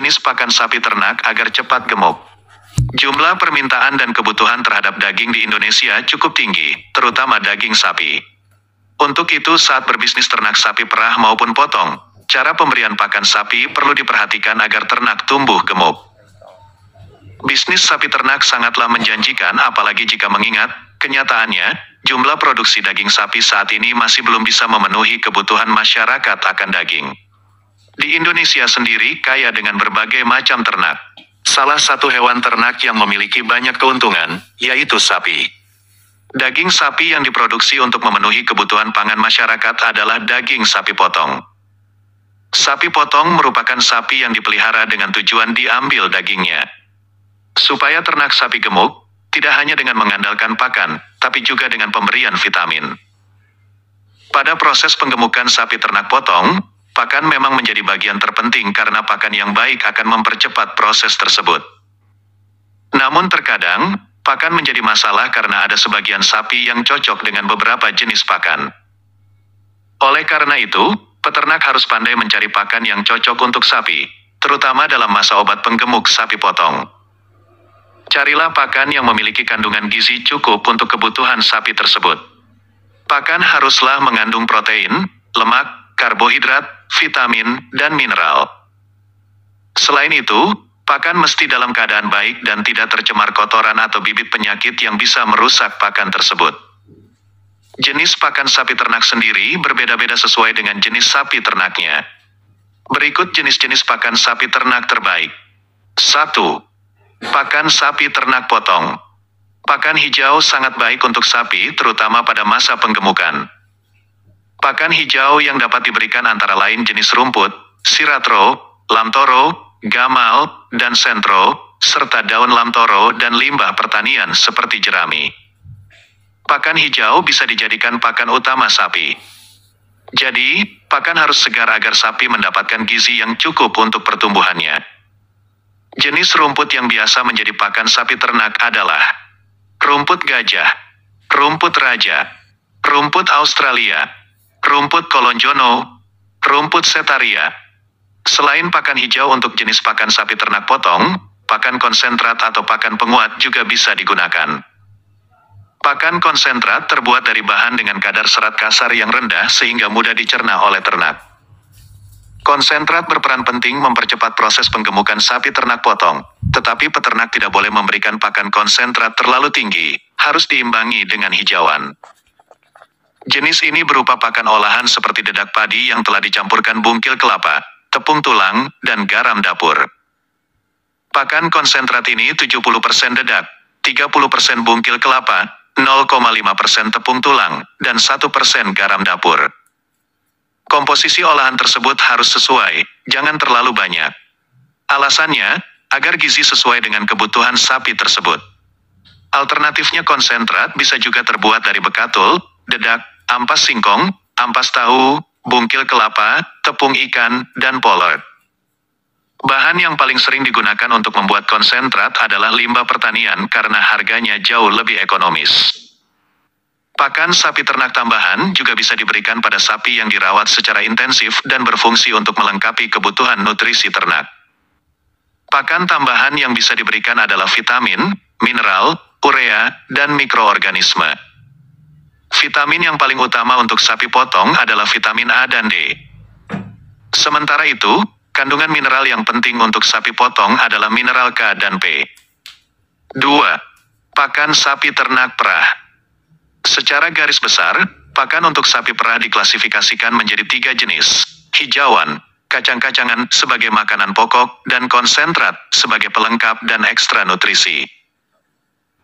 jenis pakan sapi ternak agar cepat gemuk. Jumlah permintaan dan kebutuhan terhadap daging di Indonesia cukup tinggi, terutama daging sapi. Untuk itu saat berbisnis ternak sapi perah maupun potong, cara pemberian pakan sapi perlu diperhatikan agar ternak tumbuh gemuk. Bisnis sapi ternak sangatlah menjanjikan apalagi jika mengingat, kenyataannya, jumlah produksi daging sapi saat ini masih belum bisa memenuhi kebutuhan masyarakat akan daging. Di Indonesia sendiri kaya dengan berbagai macam ternak. Salah satu hewan ternak yang memiliki banyak keuntungan, yaitu sapi. Daging sapi yang diproduksi untuk memenuhi kebutuhan pangan masyarakat adalah daging sapi potong. Sapi potong merupakan sapi yang dipelihara dengan tujuan diambil dagingnya. Supaya ternak sapi gemuk, tidak hanya dengan mengandalkan pakan, tapi juga dengan pemberian vitamin. Pada proses penggemukan sapi ternak potong, pakan memang menjadi bagian terpenting karena pakan yang baik akan mempercepat proses tersebut. Namun terkadang, pakan menjadi masalah karena ada sebagian sapi yang cocok dengan beberapa jenis pakan. Oleh karena itu, peternak harus pandai mencari pakan yang cocok untuk sapi, terutama dalam masa obat penggemuk sapi potong. Carilah pakan yang memiliki kandungan gizi cukup untuk kebutuhan sapi tersebut. Pakan haruslah mengandung protein, lemak, karbohidrat, vitamin, dan mineral. Selain itu, pakan mesti dalam keadaan baik dan tidak tercemar kotoran atau bibit penyakit yang bisa merusak pakan tersebut. Jenis pakan sapi ternak sendiri berbeda-beda sesuai dengan jenis sapi ternaknya. Berikut jenis-jenis pakan sapi ternak terbaik. 1. Pakan sapi ternak potong. Pakan hijau sangat baik untuk sapi terutama pada masa penggemukan. Pakan hijau yang dapat diberikan antara lain jenis rumput, siratro, lamtoro, gamal, dan sentro, serta daun lamtoro dan limbah pertanian seperti jerami. Pakan hijau bisa dijadikan pakan utama sapi. Jadi, pakan harus segar agar sapi mendapatkan gizi yang cukup untuk pertumbuhannya. Jenis rumput yang biasa menjadi pakan sapi ternak adalah rumput gajah, rumput raja, rumput Australia, rumput kolonjono, rumput setaria. Selain pakan hijau untuk jenis pakan sapi ternak potong, pakan konsentrat atau pakan penguat juga bisa digunakan. Pakan konsentrat terbuat dari bahan dengan kadar serat kasar yang rendah sehingga mudah dicerna oleh ternak. Konsentrat berperan penting mempercepat proses penggemukan sapi ternak potong, tetapi peternak tidak boleh memberikan pakan konsentrat terlalu tinggi, harus diimbangi dengan hijauan. Jenis ini berupa pakan olahan seperti dedak padi yang telah dicampurkan bungkil kelapa, tepung tulang, dan garam dapur. Pakan konsentrat ini 70% dedak, 30% bungkil kelapa, 0,5% tepung tulang, dan 1% garam dapur. Komposisi olahan tersebut harus sesuai, jangan terlalu banyak. Alasannya, agar gizi sesuai dengan kebutuhan sapi tersebut. Alternatifnya konsentrat bisa juga terbuat dari bekatul, dedak, ampas singkong, ampas tahu, bungkil kelapa, tepung ikan, dan polert. Bahan yang paling sering digunakan untuk membuat konsentrat adalah limbah pertanian karena harganya jauh lebih ekonomis. Pakan sapi ternak tambahan juga bisa diberikan pada sapi yang dirawat secara intensif dan berfungsi untuk melengkapi kebutuhan nutrisi ternak. Pakan tambahan yang bisa diberikan adalah vitamin, mineral, urea, dan mikroorganisme. Vitamin yang paling utama untuk sapi potong adalah vitamin A dan D. Sementara itu, kandungan mineral yang penting untuk sapi potong adalah mineral K dan P. 2. Pakan sapi ternak perah. Secara garis besar, pakan untuk sapi perah diklasifikasikan menjadi 3 jenis: hijauan, kacang-kacangan sebagai makanan pokok, dan konsentrat sebagai pelengkap dan ekstra nutrisi.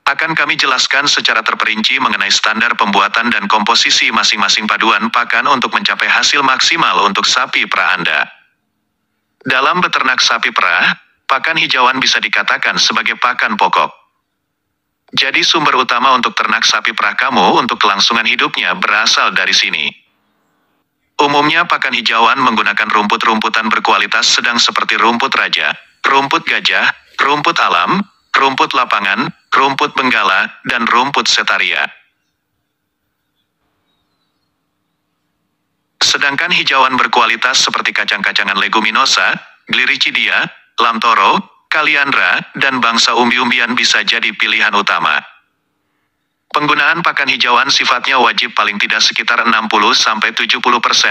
Akan kami jelaskan secara terperinci mengenai standar pembuatan dan komposisi masing-masing paduan pakan untuk mencapai hasil maksimal untuk sapi perah Anda. Dalam beternak sapi perah, pakan hijauan bisa dikatakan sebagai pakan pokok. Jadi sumber utama untuk ternak sapi perah kamu untuk kelangsungan hidupnya berasal dari sini. Umumnya pakan hijauan menggunakan rumput-rumputan berkualitas sedang seperti rumput raja, rumput gajah, rumput alam, rumput lapangan, rumput benggala, dan rumput setaria. Sedangkan hijauan berkualitas seperti kacang-kacangan leguminosa, gliricidia, lamtoro, kaliandra, dan bangsa umbi-umbian bisa jadi pilihan utama. Penggunaan pakan hijauan sifatnya wajib, paling tidak sekitar 60-70%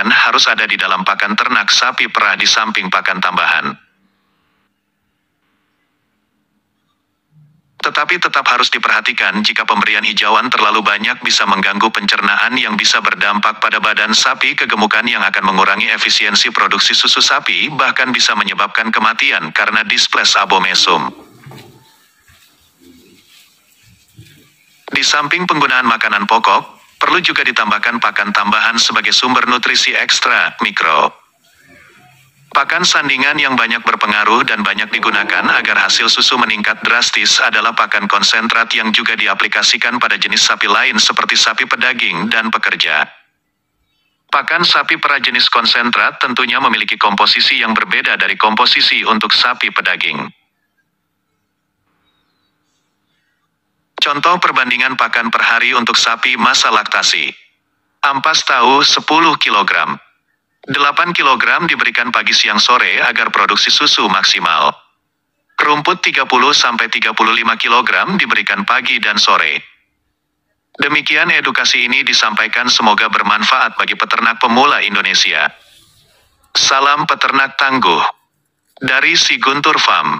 harus ada di dalam pakan ternak sapi perah di samping pakan tambahan. Tetapi tetap harus diperhatikan jika pemberian hijauan terlalu banyak bisa mengganggu pencernaan yang bisa berdampak pada badan sapi, kegemukan yang akan mengurangi efisiensi produksi susu sapi, bahkan bisa menyebabkan kematian karena displasia abomesum. Di samping penggunaan makanan pokok, perlu juga ditambahkan pakan tambahan sebagai sumber nutrisi ekstra, mikro. Pakan sandingan yang banyak berpengaruh dan banyak digunakan agar hasil susu meningkat drastis adalah pakan konsentrat yang juga diaplikasikan pada jenis sapi lain seperti sapi pedaging dan pekerja. Pakan sapi perah jenis konsentrat tentunya memiliki komposisi yang berbeda dari komposisi untuk sapi pedaging. Contoh perbandingan pakan per hari untuk sapi masa laktasi. Ampas tahu 10 kg. 8 kg diberikan pagi siang sore agar produksi susu maksimal. Rumput 30-35 kg diberikan pagi dan sore. Demikian edukasi ini disampaikan, semoga bermanfaat bagi peternak pemula Indonesia. Salam peternak tangguh dari Si Guntur Farm.